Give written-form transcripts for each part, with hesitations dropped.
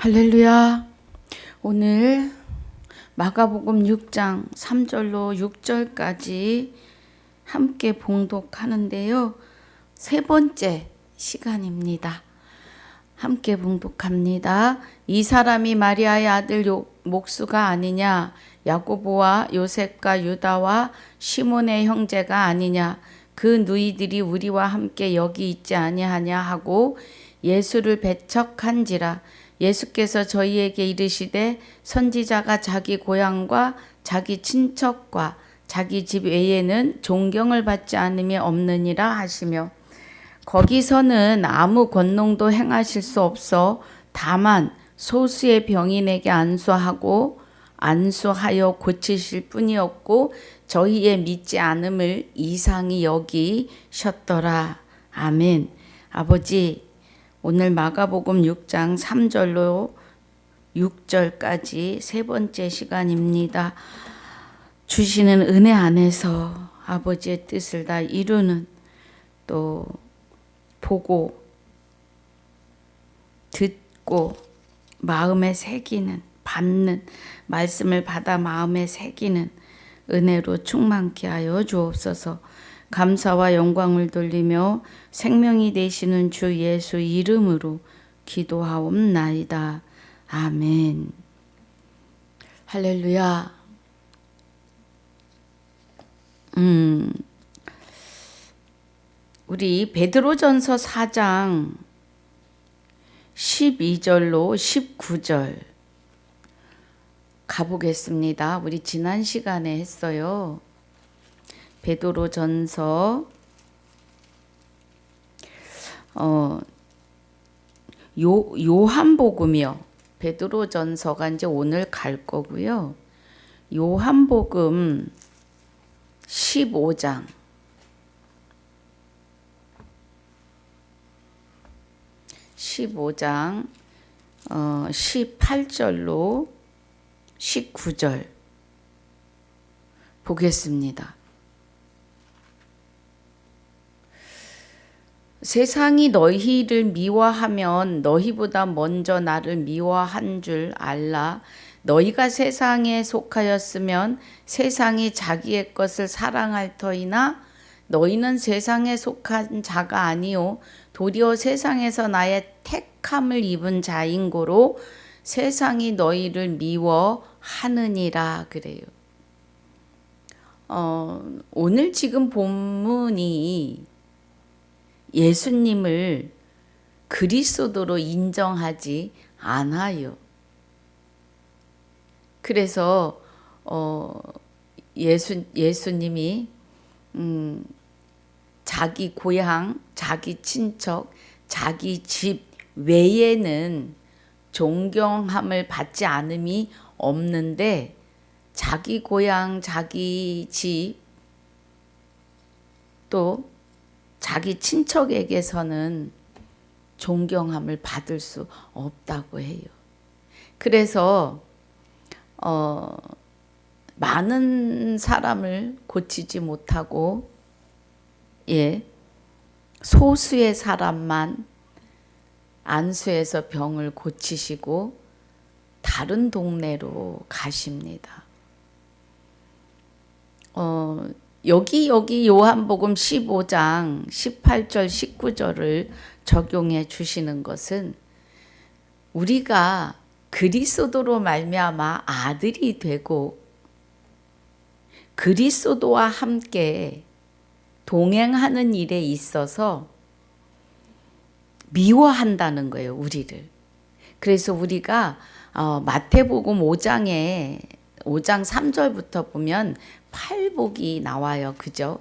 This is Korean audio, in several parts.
할렐루야. 오늘 마가복음 6장 3절로 6절까지 함께 봉독하는데요. 세 번째 시간입니다. 함께 봉독합니다. 이 사람이 마리아의 아들 목수가 아니냐? 야고보와 요셉과 유다와 시몬의 형제가 아니냐? 그 누이들이 우리와 함께 여기 있지 아니하냐 하고 예수를 배척한지라. 예수께서 저희에게 이르시되 선지자가 자기 고향과 자기 친척과 자기 집 외에는 존경을 받지 않음이 없느니라 하시며, 거기서는 아무 권능도 행하실 수 없어 다만 소수의 병인에게 안수하여 고치실 뿐이었고 저희의 믿지 않음을 이상히 여기셨더라. 아멘. 아버지, 오늘 마가복음 6장 3절로 6절까지 세 번째 시간입니다. 주시는 은혜 안에서 아버지의 뜻을 다 이루는, 또 보고 듣고 마음에 새기는, 받는, 말씀을 받아 마음에 새기는 은혜로 충만케 하여 주옵소서. 감사와 영광을 돌리며 생명이 되시는 주 예수 이름으로 기도하옵나이다. 아멘. 할렐루야. 우리 베드로전서 4장 12절로 19절 가보겠습니다. 우리 지난 시간에 했어요. 베드로전서 요한복음이요. 베드로전서가 이제 오늘 갈 거고요. 요한복음 15장 18절로 19절 보겠습니다. 세상이 너희를 미워하면 너희보다 먼저 나를 미워한 줄 알라. 너희가 세상에 속하였으면 세상이 자기의 것을 사랑할 터이나 너희는 세상에 속한 자가 아니요 도리어 세상에서 나의 택함을 입은 자인 고로 세상이 너희를 미워하느니라 그래요. 오늘 지금 본문이 예수님을 그리스도로 인정하지 않아요. 그래서 예수님이 자기 고향, 자기 친척, 자기 집 외에는 존경함을 받지 않음이 없는데, 자기 고향, 자기 집, 또 자기 친척에게서는 존경함을 받을 수 없다고 해요. 그래서 많은 사람을 고치지 못하고 소수의 사람만 안수해서 병을 고치시고 다른 동네로 가십니다. 여기 요한복음 15장 18절 19절을 적용해 주시는 것은 우리가 그리스도로 말미암아 아들이 되고 그리스도와 함께 동행하는 일에 있어서 미워한다는 거예요, 우리를. 그래서 우리가 마태복음 5장 3절부터 보면 팔복이 나와요. 그죠?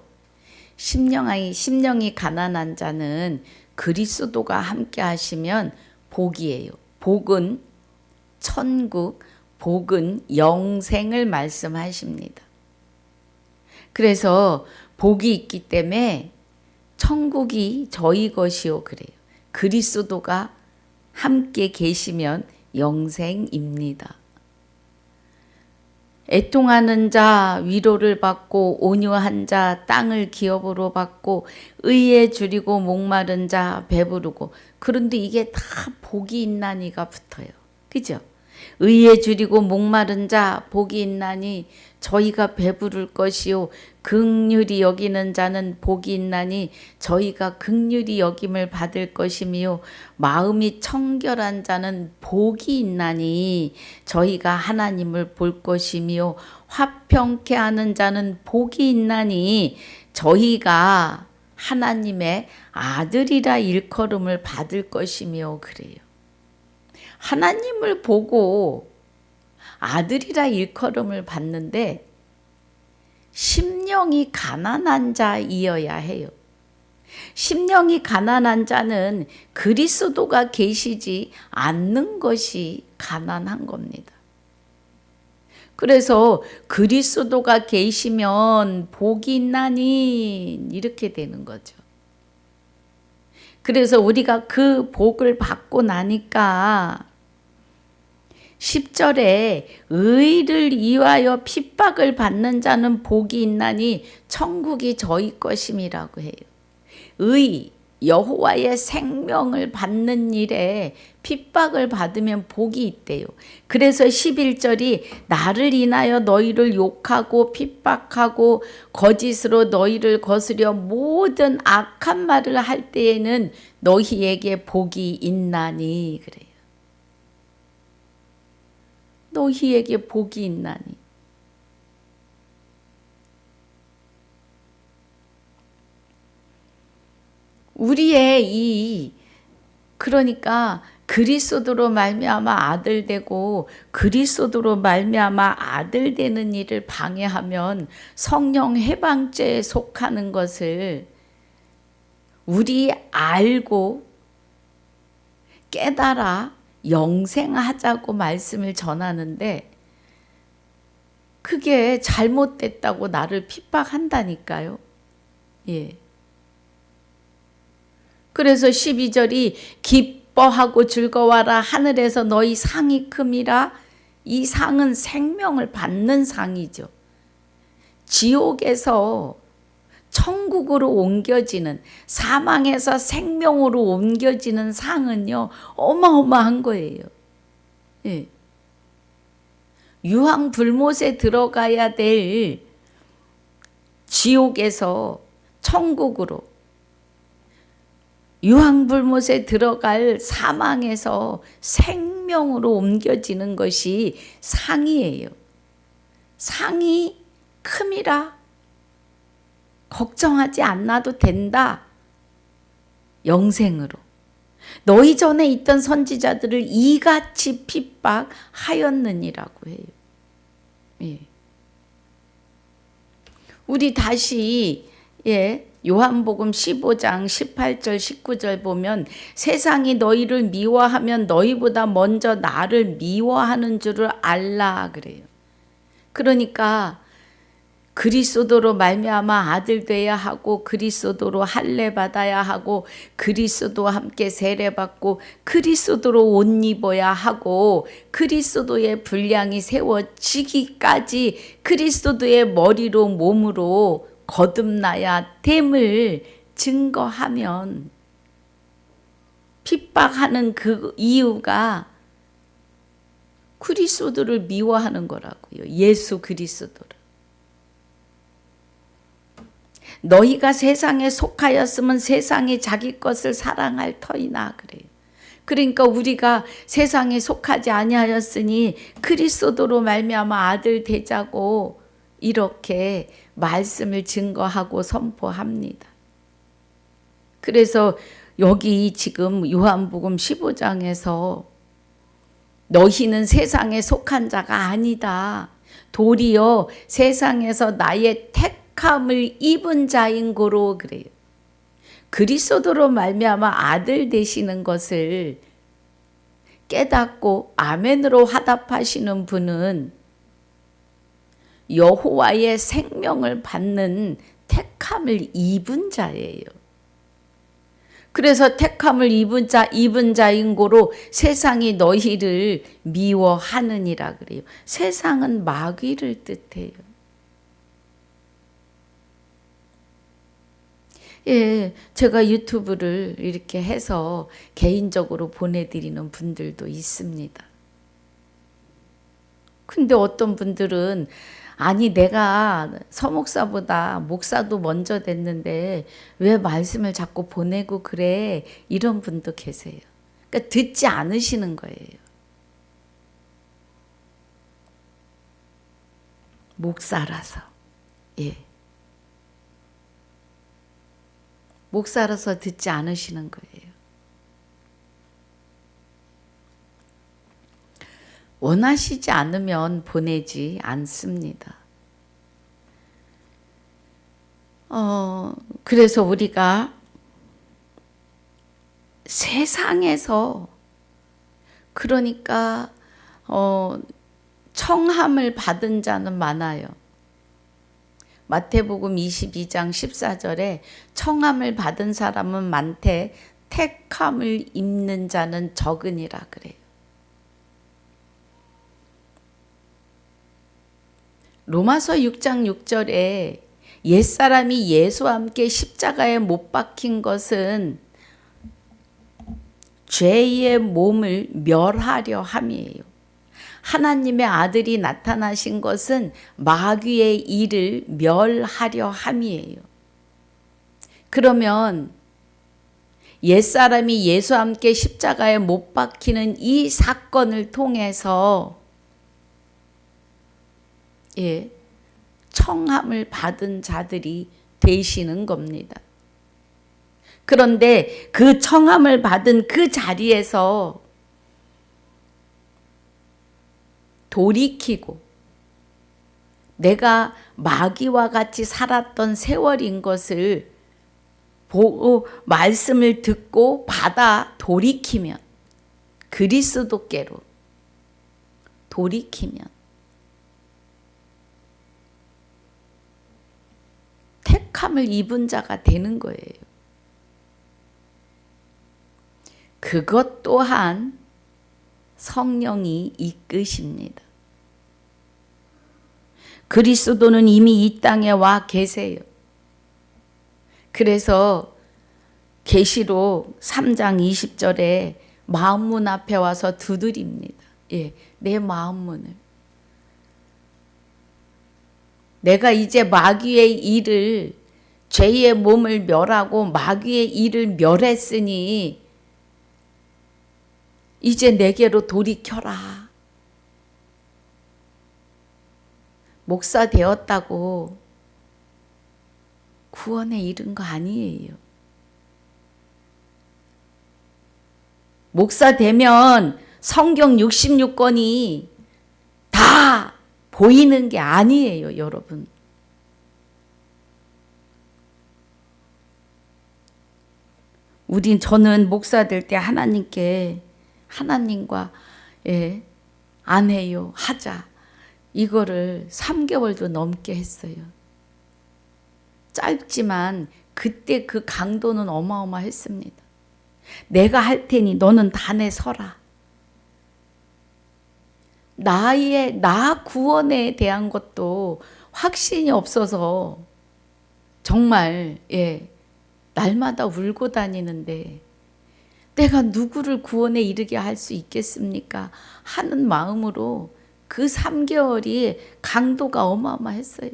심령이 가난한 자는 그리스도가 함께 하시면 복이에요. 복은 천국, 복은 영생을 말씀하십니다. 그래서 복이 있기 때문에 천국이 저희 것이요 그래요. 그리스도가 함께 계시면 영생입니다. 애통하는 자 위로를 받고 온유한 자 땅을 기업으로 받고 의에 줄이고 목마른 자 배부르고. 그런데 이게 다 복이 있나니가 붙어요. 그죠? 의에 줄이고 목마른 자 복이 있나니 저희가 배부를 것이요 긍휼히 여기는 자는 복이 있나니 저희가 긍휼히 여김을 받을 것이며 마음이 청결한 자는 복이 있나니 저희가 하나님을 볼 것이며 화평케 하는 자는 복이 있나니 저희가 하나님의 아들이라 일컬음을 받을 것이며 그래요. 하나님을 보고 아들이라 일컬음을 받는데 심령이 가난한 자이어야 해요. 심령이 가난한 자는 그리스도가 계시지 않는 것이 가난한 겁니다. 그래서 그리스도가 계시면 복이 있나니 이렇게 되는 거죠. 그래서 우리가 그 복을 받고 나니까 10절에 의를 위하여 핍박을 받는 자는 복이 있나니 천국이 저희 것임이라고 해요. 의, 여호와의 생명을 받는 일에 핍박을 받으면 복이 있대요. 그래서 11절이 나를 인하여 너희를 욕하고 핍박하고 거짓으로 너희를 거스려 모든 악한 말을 할 때에는 너희에게 복이 있나니 그래요. 너희에게 복이 있나니. 우리의 그러니까 그리스도로 말미암아 아들 되고 그리스도로 말미암아 아들 되는 일을 방해하면 성령 해방죄에 속하는 것을 우리 알고 깨달아 영생하자고 말씀을 전하는데 그게 잘못됐다고 나를 핍박한다니까요. 예. 그래서 12절이 기뻐하고 즐거워하라 하늘에서 너희 상이 큼이라. 이 상은 생명을 받는 상이죠. 지옥에서 천국으로 옮겨지는, 사망에서 생명으로 옮겨지는 상은요 어마어마한 거예요. 예. 유황불못에 들어가야 될 지옥에서 천국으로, 유황불못에 들어갈 사망에서 생명으로 옮겨지는 것이 상이에요. 상이 큼이라. 걱정하지 않아도 된다. 영생으로. 너희 전에 있던 선지자들을 이같이 핍박하였느니라고 해요. 예. 우리 다시 요한복음 15장 18절 19절 보면 세상이 너희를 미워하면 너희보다 먼저 나를 미워하는 줄을 알라 그래요. 그러니까 그리스도로 말미암아 아들 돼야 하고 그리스도로 할례 받아야 하고 그리스도와 함께 세례 받고 그리스도로 옷 입어야 하고 그리스도의 분량이 세워지기까지 그리스도의 머리로 몸으로 거듭나야 됨을 증거하면 핍박하는 그 이유가 그리스도를 미워하는 거라고요. 예수 그리스도를. 너희가 세상에 속하였으면 세상이 자기 것을 사랑할 터이나 그래요. 그러니까 우리가 세상에 속하지 아니하였으니 그리스도로 말미암아 아들 되자고 이렇게 말씀을 증거하고 선포합니다. 그래서 여기 지금 요한복음 15장에서 너희는 세상에 속한 자가 아니다. 도리어 세상에서 나의 택함을 입은 자인 고로 그래요. 그리스도로 말미암아 아들 되시는 것을 깨닫고 아멘으로 화답하시는 분은 여호와의 생명을 받는 택함을 입은 자예요. 그래서 택함을 입은 자인 고로 세상이 너희를 미워하느니라 그래요. 세상은 마귀를 뜻해요. 예, 제가 유튜브를 이렇게 해서 개인적으로 보내드리는 분들도 있습니다. 근데 어떤 분들은 아니 내가 서목사보다 목사도 먼저 됐는데 왜 말씀을 자꾸 보내고 그래? 이런 분도 계세요. 그러니까 듣지 않으시는 거예요. 목사라서. 예. 목사라서 듣지 않으시는 거예요. 원하시지 않으면 보내지 않습니다. 그래서 우리가 세상에서 그러니까 청함을 받은 자는 많아요. 마태복음 22장 14절에 청함을 받은 사람은 많되 택함을 입는 자는 적으니라 그래요. 로마서 6장 6절에 옛사람이 예수와 함께 십자가에 못 박힌 것은 죄의 몸을 멸하려 함이에요. 하나님의 아들이 나타나신 것은 마귀의 일을 멸하려 함이에요. 그러면 옛사람이 예수와 함께 십자가에 못 박히는 이 사건을 통해서 청함을 받은 자들이 되시는 겁니다. 그런데 그 청함을 받은 그 자리에서 돌이키고 내가 마귀와 같이 살았던 세월인 것을 보고 말씀을 듣고 받아 돌이키면 그리스도께로 돌이키면 택함을 입은 자가 되는 거예요. 그것 또한 성령이 이끄십니다. 그리스도는 이미 이 땅에 와 계세요. 그래서 계시록 3장 20절에 마음문 앞에 와서 두드립니다. 내 마음문을. 내가 이제 마귀의 일을 죄의 몸을 멸하고 마귀의 일을 멸했으니 이제 내게로 돌이켜라. 목사 되었다고 구원에 이른 거 아니에요. 목사 되면 성경 66권이 다 보이는 게 아니에요, 여러분. 저는 목사 될 때 하나님과 안 해요, 하자. 이거를 3개월도 넘게 했어요. 짧지만 그때 그 강도는 어마어마했습니다. 내가 할 테니 너는 단에 서라. 나 구원에 대한 것도 확신이 없어서 정말 날마다 울고 다니는데 내가 누구를 구원에 이르게 할 수 있겠습니까? 하는 마음으로 그 3개월이 강도가 어마어마했어요.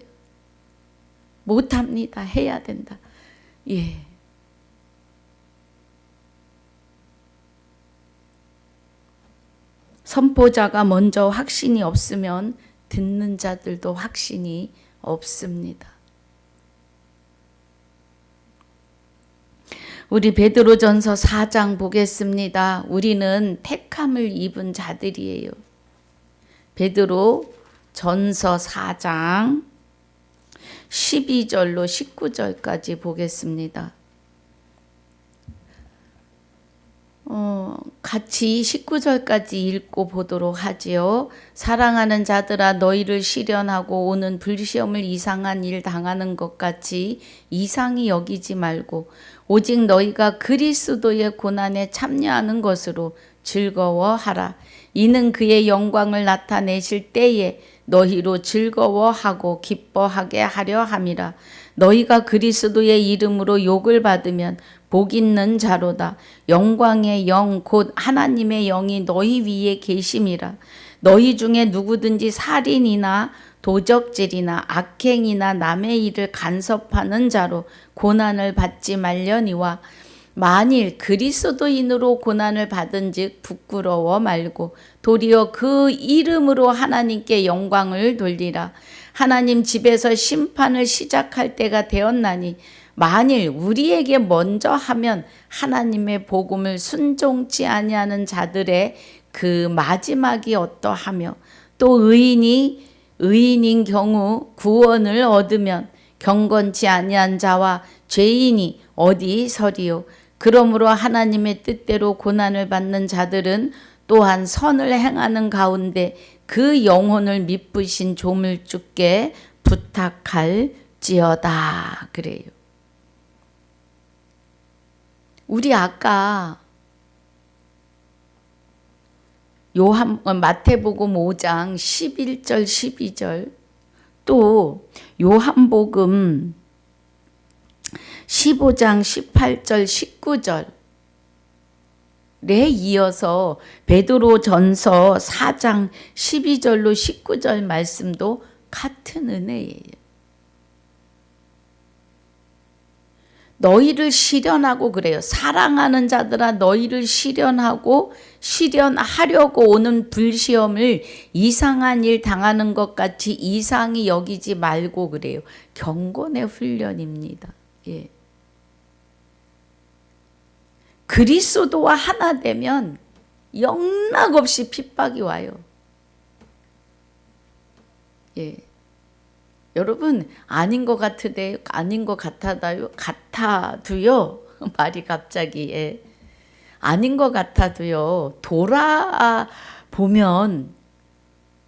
못합니다. 해야 된다. 선포자가 먼저 확신이 없으면 듣는 자들도 확신이 없습니다. 우리 베드로전서 4장 보겠습니다. 우리는 택함을 입은 자들이에요. 베드로전서 4장 12절로 19절까지 보겠습니다. 같이 19절까지 읽고 보도록 하지요. 사랑하는 자들아, 너희를 시련하고 오는 불시험을 이상한 일 당하는 것 같이 이상히 여기지 말고 오직 너희가 그리스도의 고난에 참여하는 것으로 즐거워하라. 이는 그의 영광을 나타내실 때에 너희로 즐거워하고 기뻐하게 하려 함이라. 너희가 그리스도의 이름으로 욕을 받으면 복 있는 자로다. 영광의 영 곧 하나님의 영이 너희 위에 계심이라. 너희 중에 누구든지 살인이나 도적질이나 악행이나 남의 일을 간섭하는 자로 고난을 받지 말려니와 만일 그리스도인으로 고난을 받은즉 부끄러워 말고 도리어 그 이름으로 하나님께 영광을 돌리라. 하나님 집에서 심판을 시작할 때가 되었나니 만일 우리에게 먼저 하면 하나님의 복음을 순종치 아니하는 자들의 그 마지막이 어떠하며 또 의인인 경우 구원을 얻으면 경건치 아니한 자와 죄인이 어디 서리요. 그러므로 하나님의 뜻대로 고난을 받는 자들은 또한 선을 행하는 가운데 그 영혼을 미쁘신 조물주께 부탁할지어다. 그래요. 우리 아까 마태복음 5장 11절 12절 또 요한복음 15장 18절 19절에 이어서 베드로전서 4장 12절로 19절 말씀도 같은 은혜예요. 너희를 시련하고 그래요. 사랑하는 자들아 너희를 시련하고 시련하려고 오는 불시험을 이상한 일 당하는 것 같이 이상히 여기지 말고 그래요. 경건의 훈련입니다. 예. 그리스도와 하나 되면 영락없이 핍박이 와요. 예. 여러분 아닌 것 같으대요. 아닌 것 같아도요. 말이 갑자기 예. 아닌 것 같아도요. 돌아보면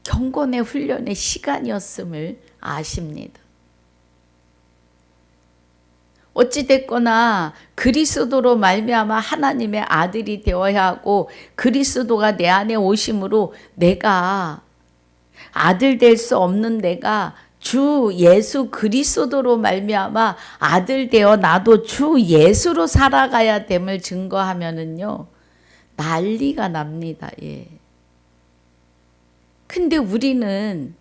경건의 훈련의 시간이었음을 아십니다. 어찌됐거나 그리스도로 말미암아 하나님의 아들이 되어야 하고 그리스도가 내 안에 오심으로 내가 아들 될 수 없는 내가 주 예수 그리스도로 말미암아 아들 되어 나도 주 예수로 살아가야 됨을 증거하면은요 난리가 납니다. 예. 근데 우리는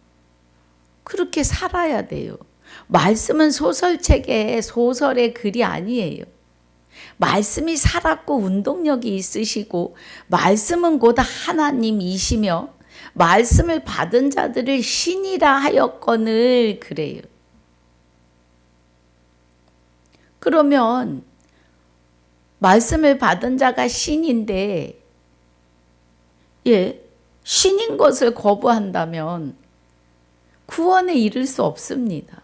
그렇게 살아야 돼요. 말씀은 소설책의 소설의 글이 아니에요. 말씀이 살았고 운동력이 있으시고 말씀은 곧 하나님이시며 말씀을 받은 자들을 신이라 하였거늘 그래요. 그러면 말씀을 받은 자가 신인데 예, 신인 것을 거부한다면 구원에 이를 수 없습니다.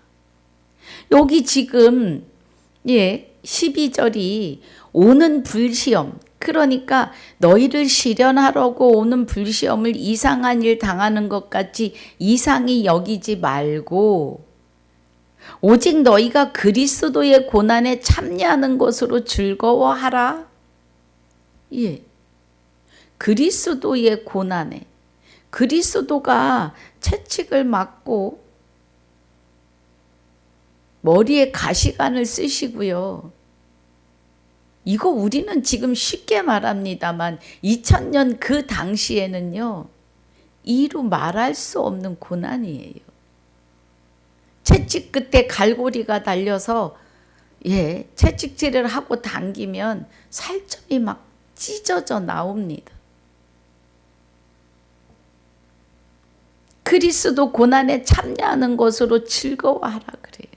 여기 지금 12절이 오는 불시험 그러니까 너희를 시련하려고 오는 불시험을 이상한 일 당하는 것 같이 이상히 여기지 말고 오직 너희가 그리스도의 고난에 참여하는 것으로 즐거워하라. 예, 그리스도의 고난에 그리스도가 채찍을 맞고 머리에 가시관을 쓰시고요. 이거 우리는 지금 쉽게 말합니다만 2000년 그 당시에는요. 이루 말할 수 없는 고난이에요. 채찍 끝에 갈고리가 달려서 채찍질을 하고 당기면 살점이 막 찢어져 나옵니다. 그리스도 고난에 참여하는 것으로 즐거워하라 그래요.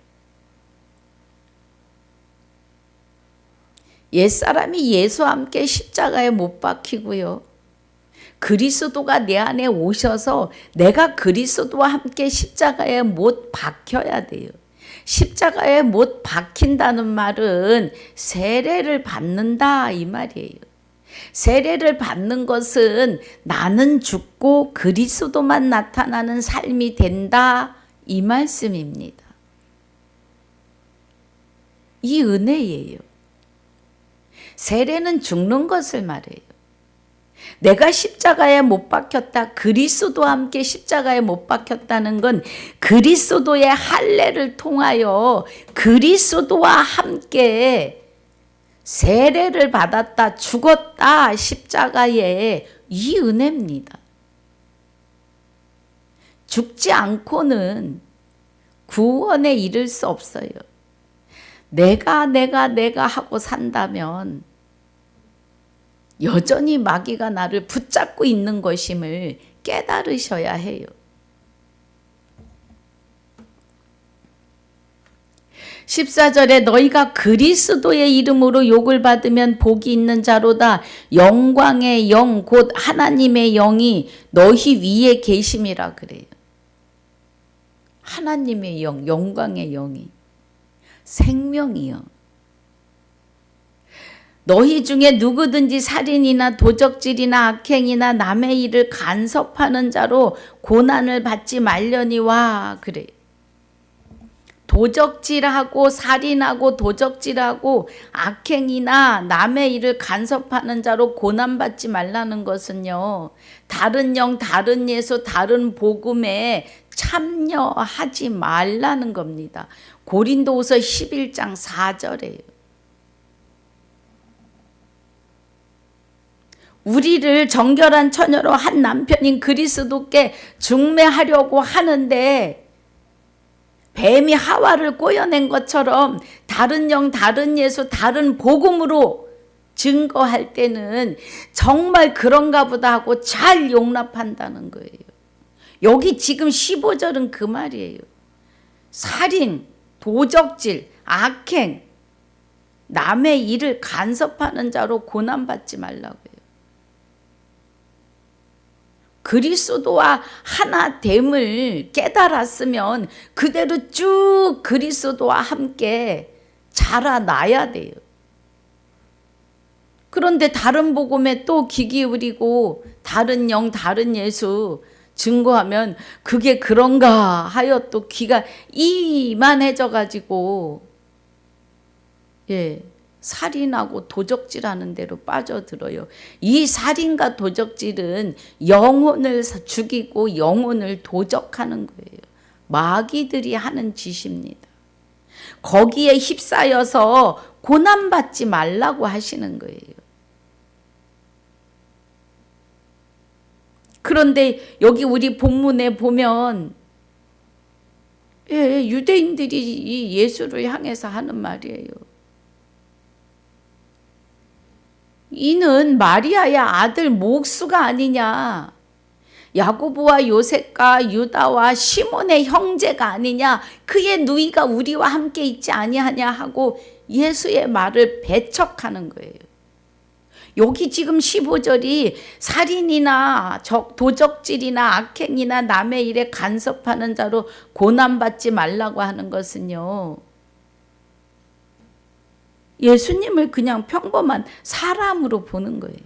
옛사람이 예수와 함께 십자가에 못 박히고요. 그리스도가 내 안에 오셔서 내가 그리스도와 함께 십자가에 못 박혀야 돼요. 십자가에 못 박힌다는 말은 세례를 받는다 이 말이에요. 세례를 받는 것은 나는 죽고 그리스도만 나타나는 삶이 된다 이 말씀입니다. 이 은혜예요. 세례는 죽는 것을 말해요. 내가 십자가에 못 박혔다. 그리스도와 함께 십자가에 못 박혔다는 건 그리스도의 할례를 통하여 그리스도와 함께 세례를 받았다. 죽었다. 십자가에 이 은혜입니다. 죽지 않고는 구원에 이를 수 없어요. 내가 하고 산다면 여전히 마귀가 나를 붙잡고 있는 것임을 깨달으셔야 해요. 14절에 너희가 그리스도의 이름으로 욕을 받으면 복이 있는 자로다. 영광의 영 곧 하나님의 영이 너희 위에 계심이라 그래요. 하나님의 영, 영광의 영이 생명이요. 너희 중에 누구든지 살인이나 도적질이나 악행이나 남의 일을 간섭하는 자로 고난을 받지 말려니와 그래. 도적질하고 살인하고 도적질하고 악행이나 남의 일을 간섭하는 자로 고난받지 말라는 것은요, 다른 영, 다른 예수, 다른 복음에 참여하지 말라는 겁니다. 고린도후서 11장 4절에요. 우리를 정결한 처녀로 한 남편인 그리스도께 중매하려고 하는데 뱀이 하와를 꼬여낸 것처럼 다른 영, 다른 예수, 다른 복음으로 증거할 때는 정말 그런가 보다 하고 잘 용납한다는 거예요. 여기 지금 15절은 그 말이에요. 살인, 도적질, 악행, 남의 일을 간섭하는 자로 고난받지 말라고요. 그리스도와 하나됨을 깨달았으면 그대로 쭉 그리스도와 함께 자라나야 돼요. 그런데 다른 복음에 또 귀 기울이고 다른 영, 다른 예수 증거하면 그게 그런가 하여 또 귀가 이만해져 가지고 살인하고 도적질하는 대로 빠져들어요. 이 살인과 도적질은 영혼을 죽이고 영혼을 도적하는 거예요. 마귀들이 하는 짓입니다. 거기에 휩싸여서 고난받지 말라고 하시는 거예요. 그런데 여기 우리 본문에 보면 유대인들이 예수를 향해서 하는 말이에요. 이는 마리아의 아들 목수가 아니냐, 야고보와 요셉과 유다와 시몬의 형제가 아니냐, 그의 누이가 우리와 함께 있지 아니하냐 하고 예수의 말을 배척하는 거예요. 여기 지금 15절이 살인이나 도적질이나 악행이나 남의 일에 간섭하는 자로 고난받지 말라고 하는 것은요, 예수님을 그냥 평범한 사람으로 보는 거예요.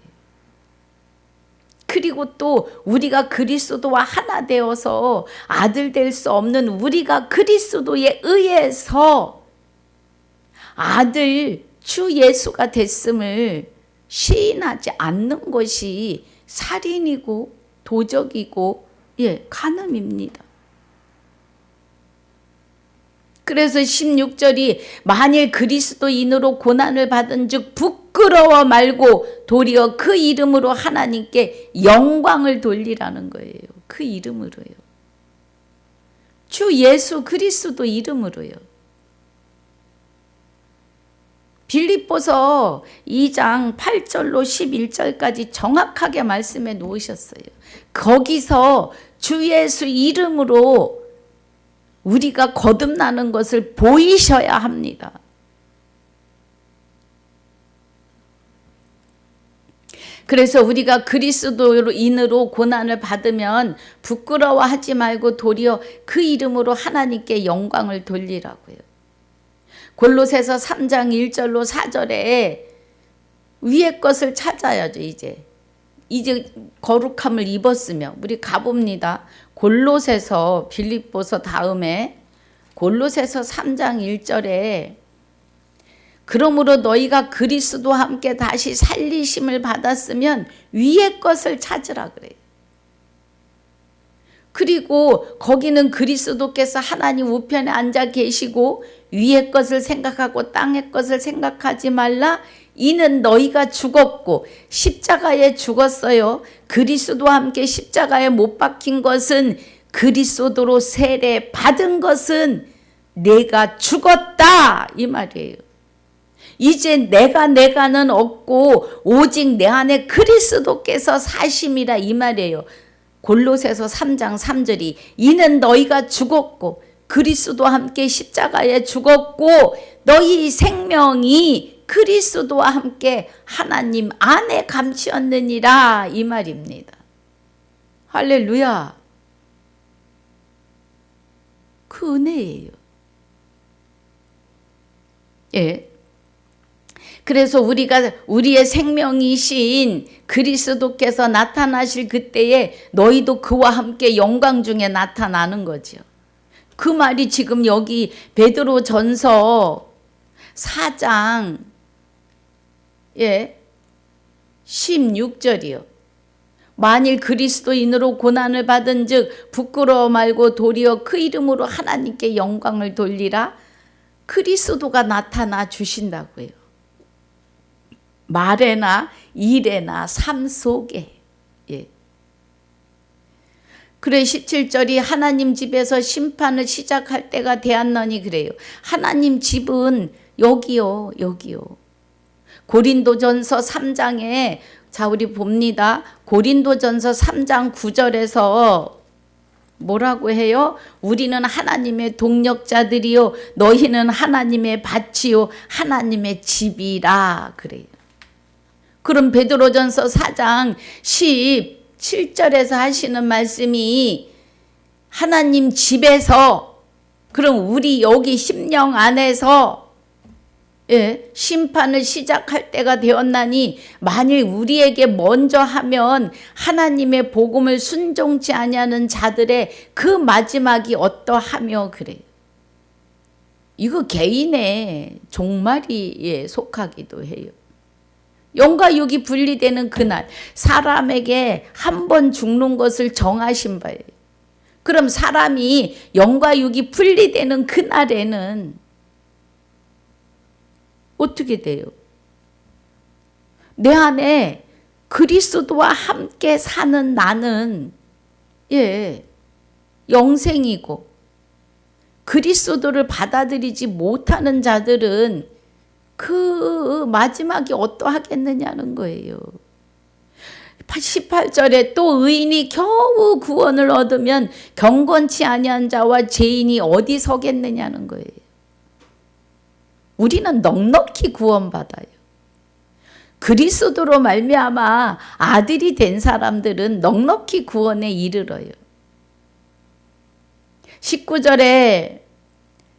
그리고 또 우리가 그리스도와 하나 되어서 아들 될 수 없는 우리가 그리스도에 의해서 아들 주 예수가 됐음을 시인하지 않는 것이 살인이고 도적이고 간음입니다. 그래서 16절이 만일 그리스도인으로 고난을 받은 즉 부끄러워 말고 도리어 그 이름으로 하나님께 영광을 돌리라는 거예요. 그 이름으로요. 주 예수 그리스도 이름으로요. 빌립보서 2장 8절로 11절까지 정확하게 말씀해 놓으셨어요. 거기서 주 예수 이름으로 우리가 거듭나는 것을 보이셔야 합니다. 그래서 우리가 그리스도인으로 고난을 받으면 부끄러워하지 말고 도리어 그 이름으로 하나님께 영광을 돌리라고요. 골로새서 3장 1절로 4절에 위의 것을 찾아야죠. 이제 거룩함을 입었으며 우리 가봅니다. 골로새서 빌립보서 다음에 골로새서 3장 1절에 그러므로 너희가 그리스도와 함께 다시 살리심을 받았으면 위의 것을 찾으라 그래요. 그리고 거기는 그리스도께서 하나님 우편에 앉아 계시고 위의 것을 생각하고 땅의 것을 생각하지 말라. 이는 너희가 죽었고 십자가에 죽었어요. 그리스도와 함께 십자가에 못 박힌 것은 그리스도로 세례 받은 것은 내가 죽었다 이 말이에요. 이제 내가는 없고 오직 내 안에 그리스도께서 사심이라 이 말이에요. 골로새서 3장 3절이 이는 너희가 죽었고 그리스도와 함께 십자가에 죽었고 너희 생명이 그리스도와 함께 하나님 안에 감추었느니라 이 말입니다. 할렐루야. 그 은혜예요. 예. 그래서 우리의 생명이신 그리스도께서 나타나실 그때에 너희도 그와 함께 영광 중에 나타나는 거죠. 그 말이 지금 여기 베드로전서 4장 16절이요. 만일 그리스도인으로 고난을 받은 즉 부끄러워 말고 도리어 그 이름으로 하나님께 영광을 돌리라. 그리스도가 나타나 주신다고요. 말에나 일에나 삶 속에. 예. 그래 17절이 하나님 집에서 심판을 시작할 때가 되었느니 그래요. 하나님 집은 여기요. 고린도전서 3장에 자 우리 봅니다. 고린도전서 3장 9절에서 뭐라고 해요? 우리는 하나님의 동력자들이요 너희는 하나님의 밭이요 하나님의 집이라 그래요. 그럼 베드로전서 4장 17절에서 하시는 말씀이 하나님 집에서 그럼 우리 여기 심령 안에서 심판을 시작할 때가 되었나니 만일 우리에게 먼저 하면 하나님의 복음을 순종치 아니하는 자들의 그 마지막이 어떠하며 그래요. 이거 개인의 종말이 속하기도 해요. 영과 육이 분리되는 그날 사람에게 한 번 죽는 것을 정하신 바예요. 그럼 사람이 영과 육이 분리되는 그날에는 어떻게 돼요? 내 안에 그리스도와 함께 사는 나는 영생이고 그리스도를 받아들이지 못하는 자들은 그 마지막이 어떠하겠느냐는 거예요. 18절에 또 의인이 겨우 구원을 얻으면 경건치 아니한 자와 죄인이 어디 서겠느냐는 거예요. 우리는 넉넉히 구원받아요. 그리스도로 말미암아 아들이 된 사람들은 넉넉히 구원에 이르러요. 19절에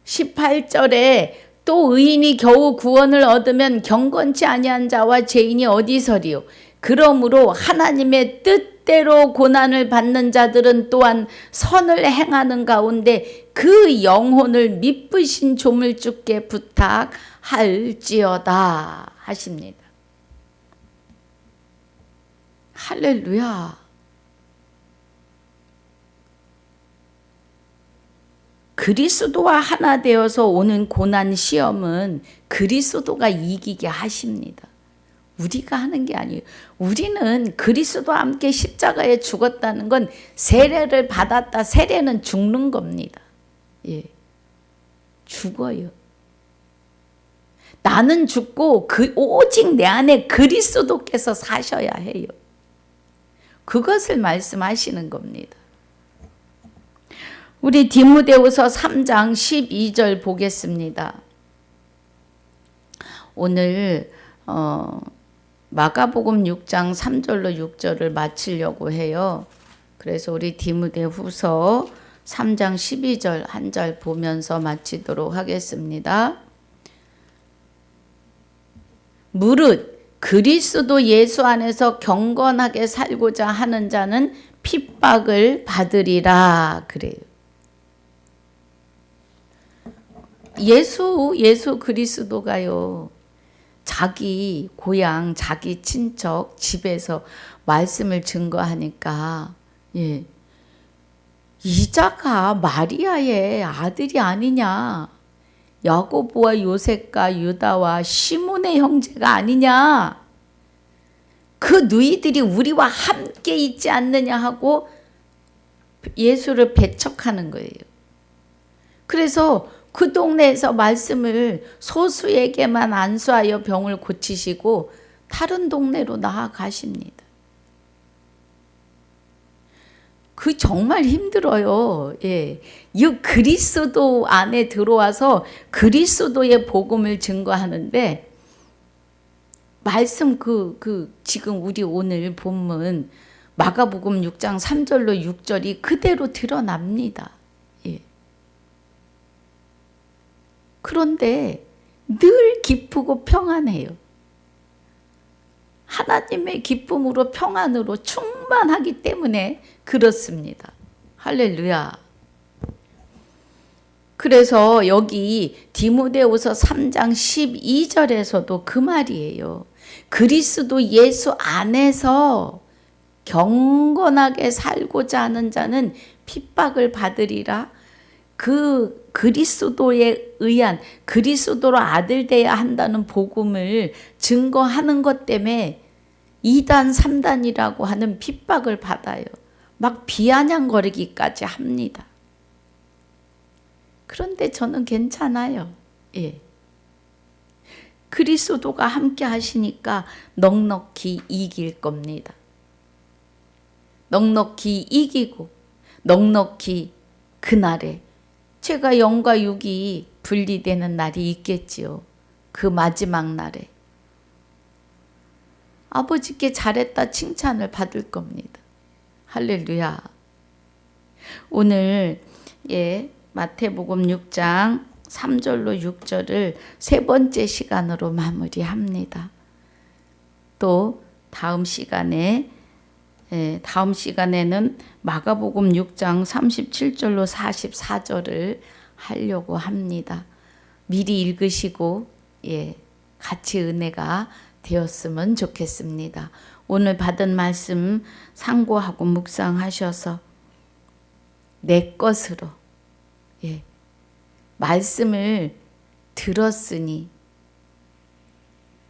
18절에 또 의인이 겨우 구원을 얻으면 경건치 아니한 자와 죄인이 어디 서리요. 그러므로 하나님의 뜻대로 고난을 받는 자들은 또한 선을 행하는 가운데 그 영혼을 미쁘신 조물주께 부탁할지어다 하십니다. 할렐루야. 그리스도와 하나 되어서 오는 고난 시험은 그리스도가 이기게 하십니다. 우리가 하는 게 아니에요. 우리는 그리스도와 함께 십자가에 죽었다는 건 세례를 받았다. 세례는 죽는 겁니다. 죽어요. 나는 죽고 오직 내 안에 그리스도께서 사셔야 해요. 그것을 말씀하시는 겁니다. 우리 디모데후서 3장 12절 보겠습니다. 오늘 마가복음 6장 3절로 6절을 마치려고 해요. 그래서 우리 디모데후서 3장 12절 한 절 보면서 마치도록 하겠습니다. 무릇 그리스도 예수 안에서 경건하게 살고자 하는 자는 핍박을 받으리라 그래요. 예수 그리스도가요. 자기 고향, 자기 친척 집에서 말씀을 증거하니까 이자가 마리아의 아들이 아니냐. 야고보와 요셉과 유다와 시몬의 형제가 아니냐. 그 누이들이 우리와 함께 있지 않느냐 하고 예수를 배척하는 거예요. 그래서 그 동네에서 말씀을 소수에게만 안수하여 병을 고치시고 다른 동네로 나아가십니다. 그 정말 힘들어요. 예. 이 그리스도 안에 들어와서 그리스도의 복음을 증거하는데 말씀 지금 우리 오늘 본문 마가복음 6장 3절로 6절이 그대로 드러납니다. 예. 그런데 늘 기쁘고 평안해요. 하나님의 기쁨으로 평안으로 충만하기 때문에 그렇습니다. 할렐루야. 그래서 여기 디모데후서 3장 12절에서도 그 말이에요. 그리스도 예수 안에서 경건하게 살고자 하는 자는 핍박을 받으리라. 그 그리스도에 의한 그리스도로 아들 돼야 한다는 복음을 증거하는 것 때문에 2단 3단이라고 하는 핍박을 받아요. 막 비아냥거리기까지 합니다. 그런데 저는 괜찮아요. 예. 그리스도가 함께 하시니까 넉넉히 이길 겁니다. 넉넉히 이기고 넉넉히 그날에 제가 0과 6이 분리되는 날이 있겠지요. 그 마지막 날에 아버지께 잘했다 칭찬을 받을 겁니다. 할렐루야. 오늘 마태복음 6장 3절로 6절을 세 번째 시간으로 마무리합니다. 또 다음 시간에는 마가복음 6장 37절로 44절을 하려고 합니다. 미리 읽으시고 같이 은혜가 되었으면 좋겠습니다. 오늘 받은 말씀 상고하고 묵상하셔서 내 것으로 말씀을 들었으니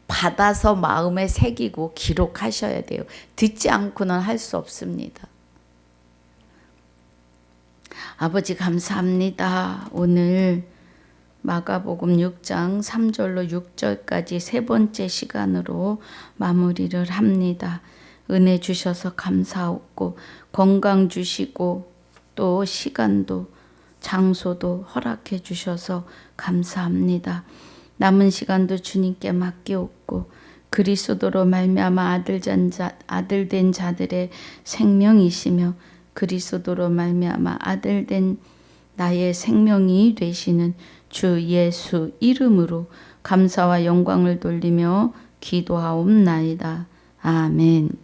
받아서 마음에 새기고 기록하셔야 돼요. 듣지 않고는 할 수 없습니다. 아버지 감사합니다. 오늘 마가복음 6장 3절로 6절까지 세 번째 시간으로 마무리를 합니다. 은혜 주셔서 감사하고 건강 주시고 또 시간도 장소도 허락해 주셔서 감사합니다. 남은 시간도 주님께 맡기옵고 그리스도로 말미암아 아들된 자들의 생명이시며 그리스도로 말미암아 아들된 나의 생명이 되시는 주 예수 이름으로 감사와 영광을 돌리며 기도하옵나이다. 아멘.